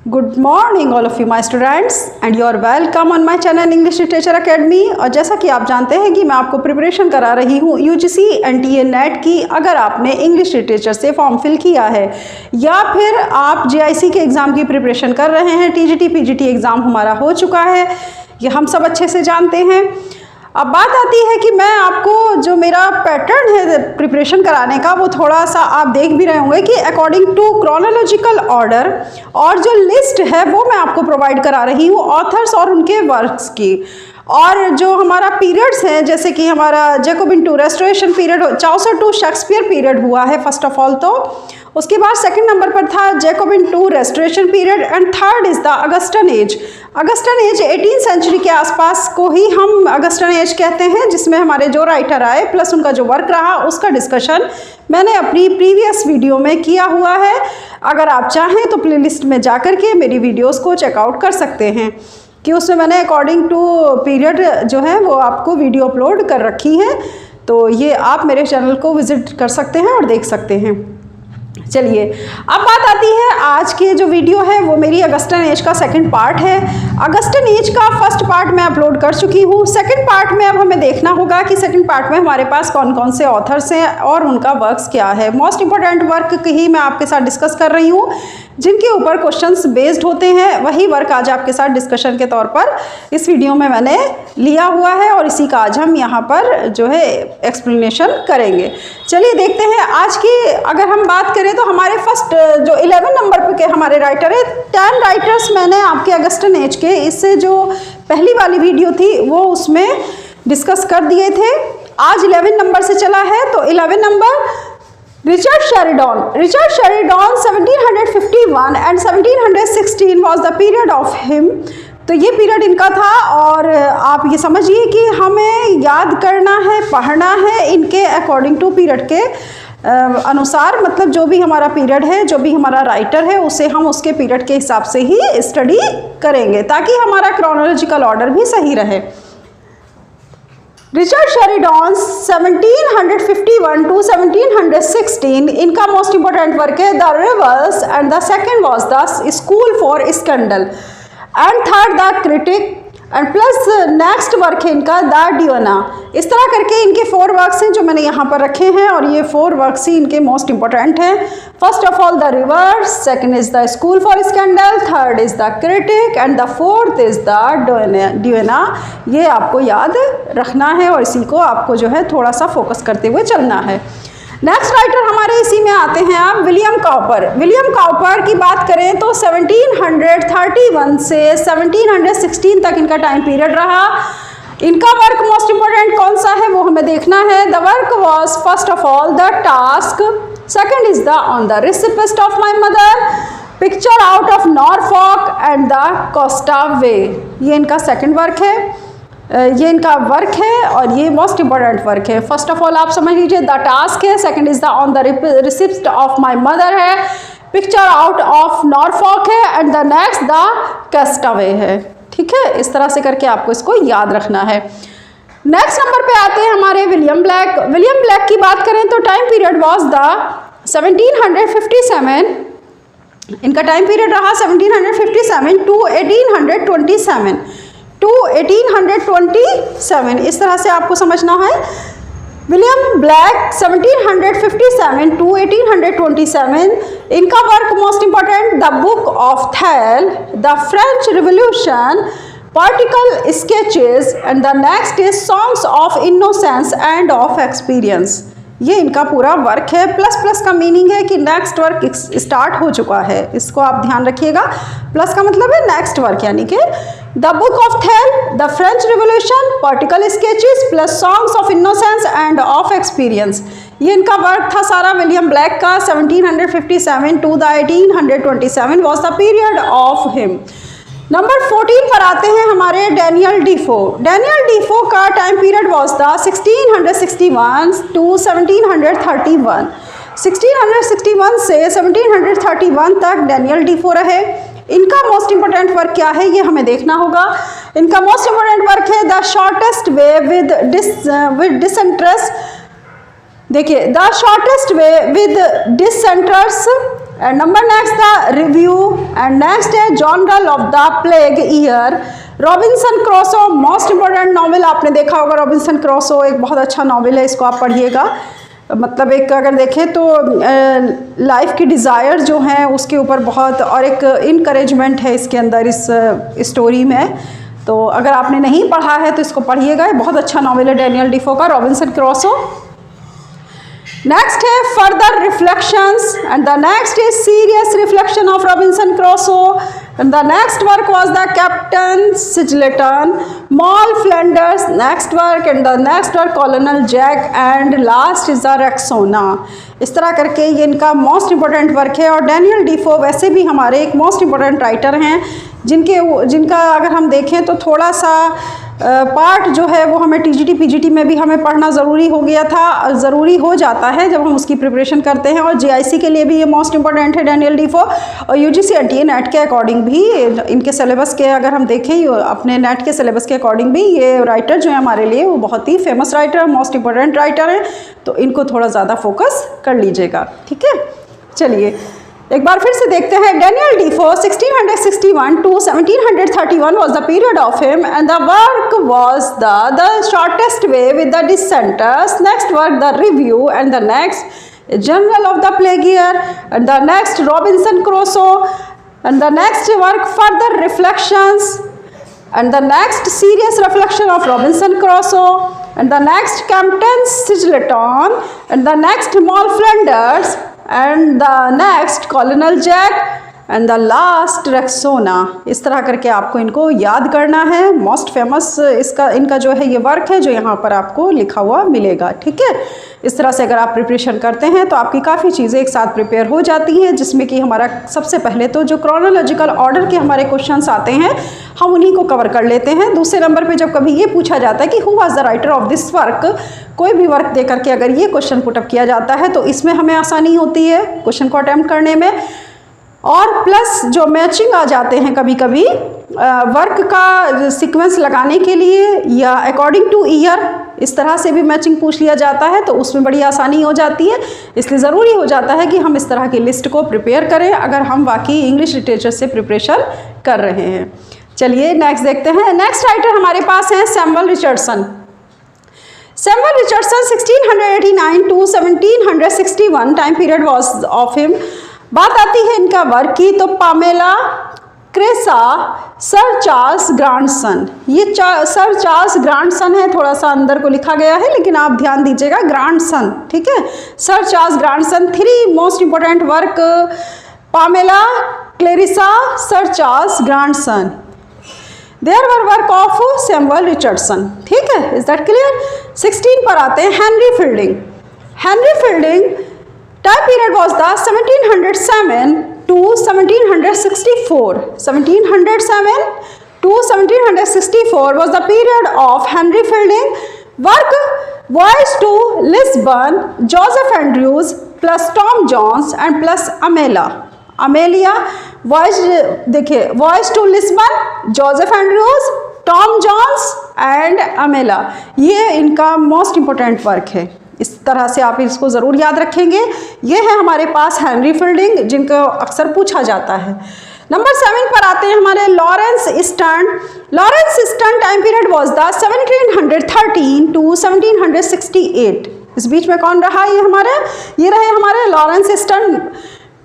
Good morning all of you my students and you are welcome on my channel English literature academy. और जैसा कि आप जानते हैं कि मैं आपको प्रिपरेशन करा रही हूँ यूजीसी एनटीए नेट की। अगर आपने इंग्लिश लिटरेचर से फॉर्म फिल किया है या फिर आप जेआईसी के एग्ज़ाम की प्रिपरेशन कर रहे हैं, टीजीटी पीजीटी एग्ज़ाम हमारा हो चुका है, ये हम सब अच्छे से जानते हैं। अब बात आती है कि मैं आपको जो मेरा पैटर्न है प्रिपरेशन कराने का वो थोड़ा सा आप देख भी रहे होंगे कि अकॉर्डिंग टू क्रोनोलॉजिकल ऑर्डर, और जो लिस्ट है वो मैं आपको प्रोवाइड करा रही हूँ ऑथर्स और उनके वर्क्स की। और जो हमारा पीरियड्स हैं, जैसे कि हमारा Jacobean to restoration period, Chaucer to Shakespeare period हुआ है फर्स्ट ऑफ ऑल, तो उसके बाद सेकंड नंबर पर था Jacobean to restoration period and third is the Augustan age. Augustan age 18th century के आसपास को ही हम अगस्टन एज कहते हैं, जिसमें हमारे जो राइटर आए प्लस उनका जो वर्क रहा उसका डिस्कशन मैंने अपनी प्रीवियस वीडियो में किया हुआ है। अगर आप चाहें तो प्लेलिस्ट में जाकर के मेरी वीडियोज़ को चेकआउट कर सकते हैं कि उसमें मैंने अकॉर्डिंग टू पीरियड जो है वो आपको वीडियो अपलोड कर रखी है, तो ये आप मेरे चैनल को विजिट कर सकते हैं और देख सकते हैं। चलिए अब बात आती है आज की जो वीडियो है वो मेरी अगस्टन एज का सेकंड पार्ट है। अगस्टन एज का फर्स्ट पार्ट मैं अपलोड कर चुकी हूँ। सेकंड पार्ट में अब हमें देखना होगा कि सेकंड पार्ट में हमारे पास कौन कौन से ऑथर्स हैं और उनका वर्क्स क्या है। मोस्ट इंपॉर्टेंट वर्क ही मैं आपके साथ डिस्कस कर रही हूँ, जिनके ऊपर क्वेश्चंस बेस्ड होते हैं, वही वर्क आज आपके साथ डिस्कशन के तौर पर इस वीडियो में मैंने लिया हुआ है और इसी का आज हम यहाँ पर जो है एक्सप्लेनेशन करेंगे। चलिए देखते हैं आज की। अगर हम बात करें तो हमारे फर्स्ट जो 11 नंबर पे के हमारे राइटर है, 10 राइटर्स मैंने आपके अगस्टन एज के इससे जो पहली वाली वीडियो थी वो उसमें डिस्कस कर दिए थे। आज 11 नंबर से चला है, तो 11 number Richard Sheridan 1751 and 1716 was the period of him. तो ये पीरियड इनका था और आप ये समझिए कि हमें याद करना है, पढ़ना है इनके अकॉर्डिंग टू पीरियड के अनुसार, मतलब जो भी हमारा पीरियड है, जो भी हमारा राइटर है, उसे हम उसके पीरियड के हिसाब से ही स्टडी करेंगे ताकि हमारा क्रोनोलॉजिकल ऑर्डर भी सही रहे। रिचर्ड शेरिडॉन 1751 टू 1716 इनका मोस्ट इंपॉर्टेंट वर्क है the reverse and the second was the school for scandal and third the critic and plus next work है इनका द ड्यूना। इस तरह करके इनके 4 वर्क्स हैं जो मैंने यहाँ पर रखे हैं और ये 4 वर्क्स ही इनके मोस्ट इंपॉर्टेंट हैं। First of all the rivals, second is the school for scandal, third is the critic and the fourth is the duenna. ये आपको याद रखना है और इसी को आपको जो है थोड़ा सा फोकस करते हुए चलना है। नेक्स्ट राइटर हमारे इसी में आते हैं आप विलियम काउपर। विलियम काउपर की बात करें तो 1731 से 1716 तक इनका टाइम पीरियड रहा। इनका वर्क मोस्ट इंपॉर्टेंट कौन सा है वो हमें देखना है। The work was first of all the task, second is the on the receipt of my mother, picture out of Norfolk and the castaway. ये इनका सेकेंड वर्क है, ये इनका वर्क है और ये मोस्ट इंपॉर्टेंट वर्क है। First of all आप समझ लीजिए द टास्क है, second is the on the receipt of my mother है, पिक्चर आउट ऑफ नॉरफॉक है एंड द नेक्स्ट द कस्टावे है। ठीक है, इस तरह से करके आपको इसको याद रखना है। नेक्स्ट नंबर पे आते हैं हमारे विलियम ब्लैक। विलियम ब्लैक की बात करें तो टाइम पीरियड वॉज द 1757, इनका टाइम पीरियड रहा 1757 टू 1827 टू 1827। इस तरह से आपको समझना है। विलियम ब्लैक 1757 टू 1827 इनका work most important the Book of Thel, the French Revolution, Political sketches and the next is songs of Innocence and of Experience. ये इनका पूरा वर्क है। प्लस प्लस का मीनिंग है कि नेक्स्ट वर्क स्टार्ट हो चुका है, इसको आप ध्यान रखिएगा। प्लस का मतलब है नेक्स्ट वर्क, यानी कि the Book of Thel, the French Revolution, Political Sketches plus Songs of Innocence and of Experience. ये इनका वर्क था सारा विलियम ब्लैक का। 1757 to the 1827 was the period of him. Number 14 पर आते हैं हमारे डैनियल डीफो। डैनियल डीफो का time period was the 1661 to 1731। 1661 से 1731 तक डैनियल डीफो रहे। इनका मोस्ट इंपॉर्टेंट वर्क क्या है ये हमें देखना होगा। इनका मोस्ट इंपॉर्टेंट वर्क है the shortest way with disinterest. देखिए the shortest way with disinterest and number next the review and next है journal of the plague year. Robinson Crusoe most important novel, आपने देखा होगा रॉबिन्सन क्रूसो एक बहुत अच्छा novel है, इसको आप पढ़िएगा। मतलब एक अगर देखें तो लाइफ की डिज़ायर जो है उसके ऊपर बहुत, और एक इनकरेजमेंट है इसके अंदर इस स्टोरी में। तो अगर आपने नहीं पढ़ा है तो इसको पढ़िएगा, ये बहुत अच्छा नॉवेल है डैनियल डिफो का रॉबिन्सन क्रूसो। नेक्स्ट है further reflections and the next is serious reflection of Robinson Crusoe and the next work was the Captain Singleton, Moll Flanders next work and the next work Colonel Jack and last is the Roxana. इस तरह करके ये इनका most important work है। और Daniel डिफो वैसे भी हमारे एक मोस्ट इंपॉर्टेंट राइटर हैं जिनका अगर हम देखें तो थोड़ा सा पार्ट जो है वो हमें टीजीटी पीजीटी में भी हमें पढ़ना ज़रूरी हो गया था, ज़रूरी हो जाता है जब हम उसकी प्रिपरेशन करते हैं। और जीआईसी के लिए भी ये मोस्ट इंपॉर्टेंट है डैनियल डिफो। और यूजीसी एनटीए नेट के अकॉर्डिंग भी इनके सिलेबस के अगर हम देखें अपने नेट के सिलेबस के अकॉर्डिंग भी ये राइटर जो है हमारे लिए वो बहुत ही famous writer, most important writer हैं। तो इनको थोड़ा ज़्यादा फोकस कर लीजिएगा, ठीक है। चलिए एक बार फिर से देखते हैं। Daniel डिफो 1661 to 1731 was the period of him and the work was the shortest way with the dissenters. Next work the review and the next journal of the plague year and the next Robinson Crusoe and the next work further reflections and the next serious reflection of Robinson Crusoe and the next Captain Sigleton and the next Moll Flanders and the next Colonel Jack and the last Rexona। इस तरह करके आपको इनको याद करना है। Most famous इनका जो है ये वर्क है जो यहाँ पर आपको लिखा हुआ मिलेगा, ठीक है। इस तरह से अगर आप प्रिपरेशन करते हैं तो आपकी काफ़ी चीज़ें एक साथ प्रिपेयर हो जाती हैं, जिसमें कि हमारा सबसे पहले तो जो क्रोनोलॉजिकल ऑर्डर के हमारे क्वेश्चंस आते हैं हम उन्हीं को कवर कर लेते हैं। दूसरे नंबर पे जब कभी ये पूछा जाता है कि who was the writer of this work, कोई भी वर्क दे करके अगर ये क्वेश्चन पुटअप किया जाता है तो इसमें हमें आसानी होती है क्वेश्चन को अटैम्प्ट करने में। और प्लस जो मैचिंग आ जाते हैं कभी कभी वर्क का सीक्वेंस लगाने के लिए या अकॉर्डिंग टू ईयर, इस तरह से भी मैचिंग पूछ लिया जाता है तो उसमें बड़ी आसानी हो जाती है। इसलिए ज़रूरी हो जाता है कि हम इस तरह की लिस्ट को प्रिपेयर करें अगर हम वाकई इंग्लिश लिटरेचर से प्रिपरेशन कर रहे हैं। चलिए नेक्स्ट देखते हैं। नेक्स्ट राइटर हमारे पास हैं Samuel Richardson. Samuel Richardson 1689 to 1761 time period was of him. बात आती है इनका वर्क की तो Pamela crassa, sir Charles grandson, ये सर चार्ल्स ग्रांडसन है, थोड़ा सा अंदर को लिखा गया है लेकिन आप ध्यान दीजिएगा ग्रांडसन, ठीक है। Sir Charles Grandison. 3 most important work Pamela, Clarissa, Sir Charles Grandison. There were work of Samuel Richardson, ठीक है। Is that clear. 16 पर आते हैं Henry Fielding. Henry Fielding time period was the 1707 to 1764. 1707 to 1764 was the period of Henry Fielding. Work Voyage to Lisbon, Joseph Andrews plus Tom Jones and plus Amelia Voyage, देखिए Voyage to Lisbon, Joseph Andrews, Tom Jones and Amelia, ये इनका most important work है। इस तरह से आप इसको ज़रूर याद रखेंगे। ये है हमारे पास हेनरी फील्डिंग जिनको अक्सर पूछा जाता है। नंबर 7 पर आते हैं हमारे Lawrence eastern. Lawrence eastern time period was the 1713 to 1768। इस बीच में कौन रहा ये रहे हमारे लॉरेंस ईस्टर्न।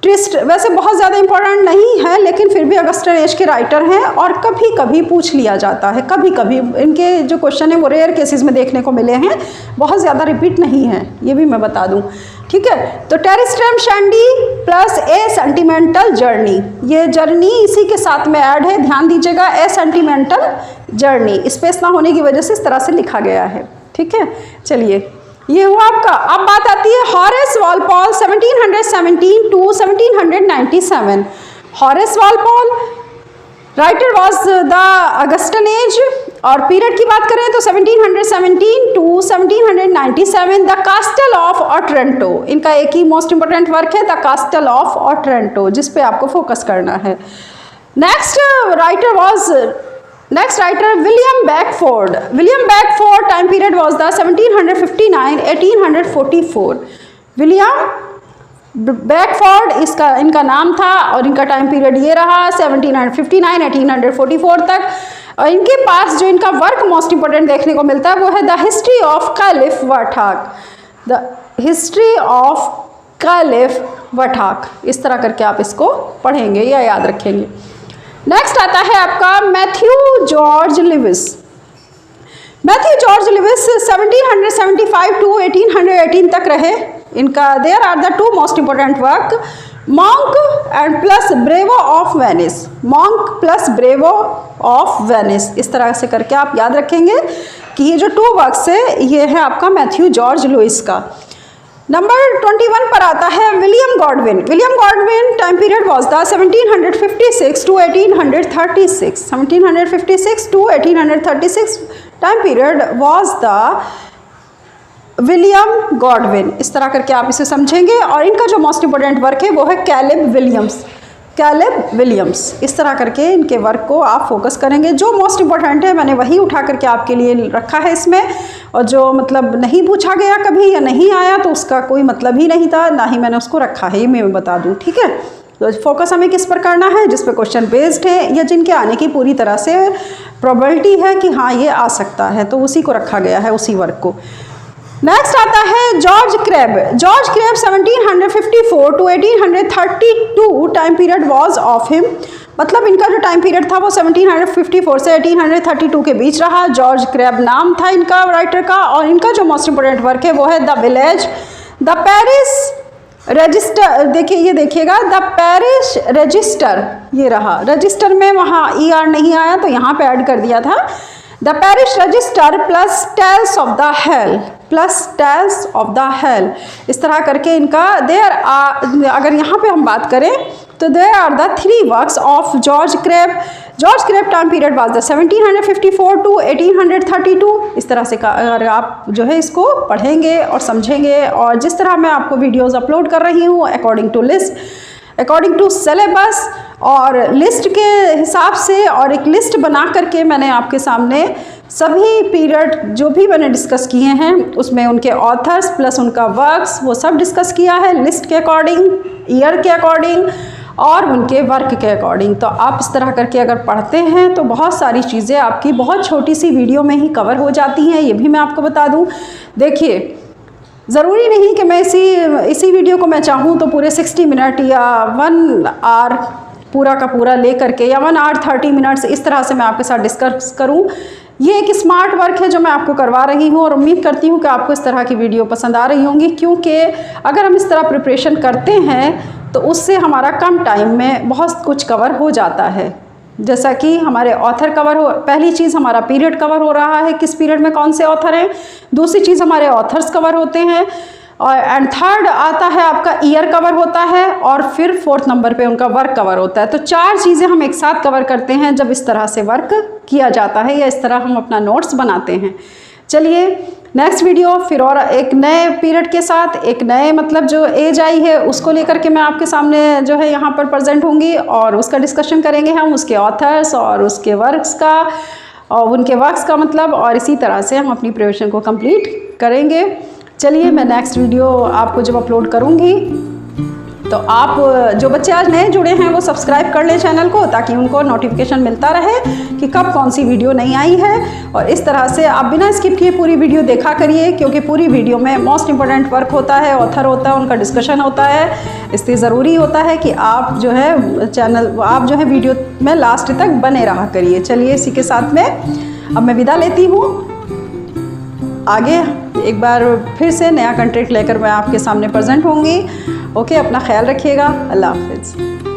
ट्विस्ट वैसे बहुत ज़्यादा इंपॉर्टेंट नहीं है लेकिन फिर भी अगस्टन एज के राइटर हैं और कभी कभी पूछ लिया जाता है। कभी कभी इनके जो क्वेश्चन है वो रेयर केसेस में देखने को मिले हैं, बहुत ज़्यादा रिपीट नहीं है, ये भी मैं बता दूं, ठीक है। तो टेरिस्ट्रम शैंडी प्लस ए सेंटिमेंटल जर्नी, ये जर्नी इसी के साथ में ऐड है, ध्यान दीजिएगा। ए सेंटिमेंटल जर्नी स्पेस ना होने की वजह से इस तरह से लिखा गया है, ठीक है। चलिए ये हुआ आपका। अब बात आती है Horace Walpole 1717 to 1797। Horace Walpole writer was the Augustan age और पीरियड की बात करें तो 1717 to 1797। The castle of Otranto, इनका एक ही मोस्ट इंपॉर्टेंट वर्क है द कास्टल ऑफ ऑटरेंटो, जिस पे आपको फोकस करना है। Next writer William Beckford. William Beckford time period was the 1759 1844। William Beckford इसका इनका नाम था और इनका टाइम पीरियड ये रहा 1759 1844 तक। और इनके पास जो इनका वर्क मोस्ट इंपॉर्टेंट देखने को मिलता है वो है the history of caliph Vathek, the history of caliph Vathek. इस तरह करके आप इसको पढ़ेंगे या याद रखेंगे। नेक्स्ट आता है आपका Matthew George Lewis. Matthew George Lewis 1775 to 1818 तक रहे। इनका there are the two most important work, Monk and plus Bravo of Venice, Monk plus Bravo of Venice. इस तरह से करके आप याद रखेंगे कि ये जो टू वर्क्स है ये है आपका मैथ्यू जॉर्ज लुइस का। नंबर 21 पर आता है William Godwin. William Godwin time period was the 1756 to 1836, 1756 to 1836 time period was the William Godwin. इस तरह करके आप इसे समझेंगे। और इनका जो मोस्ट इंपॉर्टेंट वर्क है वो है कैलिब विलियम्स, कैलिब विलियम्स। इस तरह करके इनके वर्क को आप फोकस करेंगे। जो मोस्ट इंपॉर्टेंट है मैंने वही उठा करके आपके लिए रखा है इसमें, और जो मतलब नहीं पूछा गया कभी या नहीं आया तो उसका कोई मतलब ही नहीं था, ना ही मैंने उसको रखा है, ये मैं बता दूं। ठीक है, तो फोकस हमें किस पर करना है, जिस पर क्वेश्चन बेस्ड है या जिनके आने की पूरी तरह से प्रोबेबिलिटी है कि हाँ ये आ सकता है, तो उसी को रखा गया है, उसी वर्क को। नेक्स्ट आता है George Crabbe. George Crabbe 1754 to 1832 time period was of him. मतलब इनका जो टाइम पीरियड था वो 1754 से 1832 के बीच रहा। जॉर्ज क्रेब नाम था इनका राइटर का। और इनका जो मोस्ट इंपोर्टेंट वर्क है वो है the village, the Paris register. देखिए ये देखिएगा, द पेरिस रजिस्टर, ये रहा। रजिस्टर में वहाँ ER नहीं आया तो यहाँ पे ऐड कर दिया था। The parish register plus tales of the hell, plus tales of the hell. इस तरह करके इनका अगर यहाँ पे हम बात करें तो there are the three works of George Crabbe. George Crabbe time period was the 1754 to 1832। इस तरह से अगर आप जो है इसको पढ़ेंगे और समझेंगे, और जिस तरह मैं आपको वीडियोज़ अपलोड कर रही हूँ according to list, according to syllabus और लिस्ट के हिसाब से, और एक लिस्ट बना करके मैंने आपके सामने सभी पीरियड जो भी मैंने डिस्कस किए हैं उसमें उनके ऑथर्स प्लस उनका वर्क्स वो सब डिस्कस किया है, लिस्ट के अकॉर्डिंग, ईयर के अकॉर्डिंग और उनके वर्क के अकॉर्डिंग। तो आप इस तरह करके अगर पढ़ते हैं तो बहुत सारी चीज़ें आपकी बहुत छोटी सी वीडियो में ही कवर हो जाती हैं, ये भी मैं आपको बता दूँ। देखिए ज़रूरी नहीं कि मैं इसी वीडियो को मैं चाहूँ तो पूरे 60 मिनट या 1 आवर पूरा का पूरा ले करके, या 1 आवर 30 मिनट्स इस तरह से मैं आपके साथ डिस्कस करूँ। ये एक स्मार्ट वर्क है जो मैं आपको करवा रही हूँ, और उम्मीद करती हूँ कि आपको इस तरह की वीडियो पसंद आ रही होंगी, क्योंकि अगर हम इस तरह प्रिपरेशन करते हैं तो उससे हमारा कम टाइम में बहुत कुछ कवर हो जाता है। जैसा कि हमारे ऑथर कवर हो, पहली चीज़ हमारा पीरियड कवर हो रहा है, किस पीरियड में कौन से ऑथर हैं। दूसरी चीज़ हमारे ऑथर्स कवर होते हैं, और एंड थर्ड आता है आपका ईयर कवर होता है, और फिर 4th नंबर पे उनका वर्क कवर होता है। तो 4 चीज़ें हम एक साथ कवर करते हैं जब इस तरह से वर्क किया जाता है या इस तरह हम अपना नोट्स बनाते हैं। चलिए नेक्स्ट वीडियो फिर और एक नए पीरियड के साथ, एक नए मतलब जो एज आई है उसको लेकर के मैं आपके सामने जो है यहाँ पर प्रेजेंट होंगी, और उसका डिस्कशन करेंगे हम, उसके ऑथर्स और उसके वर्क्स का और उनके वर्क्स का मतलब, और इसी तरह से हम अपनी प्रिपरेशन को कंप्लीट करेंगे। चलिए मैं नेक्स्ट वीडियो आपको जब अपलोड करूँगी तो आप जो बच्चे आज नए जुड़े हैं वो सब्सक्राइब कर लें चैनल को, ताकि उनको नोटिफिकेशन मिलता रहे कि कब कौन सी वीडियो नई आई है। और इस तरह से आप बिना स्किप किए पूरी वीडियो देखा करिए, क्योंकि पूरी वीडियो में मोस्ट इंपॉर्टेंट वर्क होता है, ऑथर होता है, उनका डिस्कशन होता है। इसलिए ज़रूरी होता है कि आप जो है वीडियो में लास्ट तक बने रहा करिए। चलिए इसी के साथ में अब मैं विदा लेती हूँ। आगे एक बार फिर से नया कंटेंट लेकर मैं आपके सामने प्रेजेंट होंगी। ओके, अपना ख्याल रखिएगा। अल्लाह हाफिज़।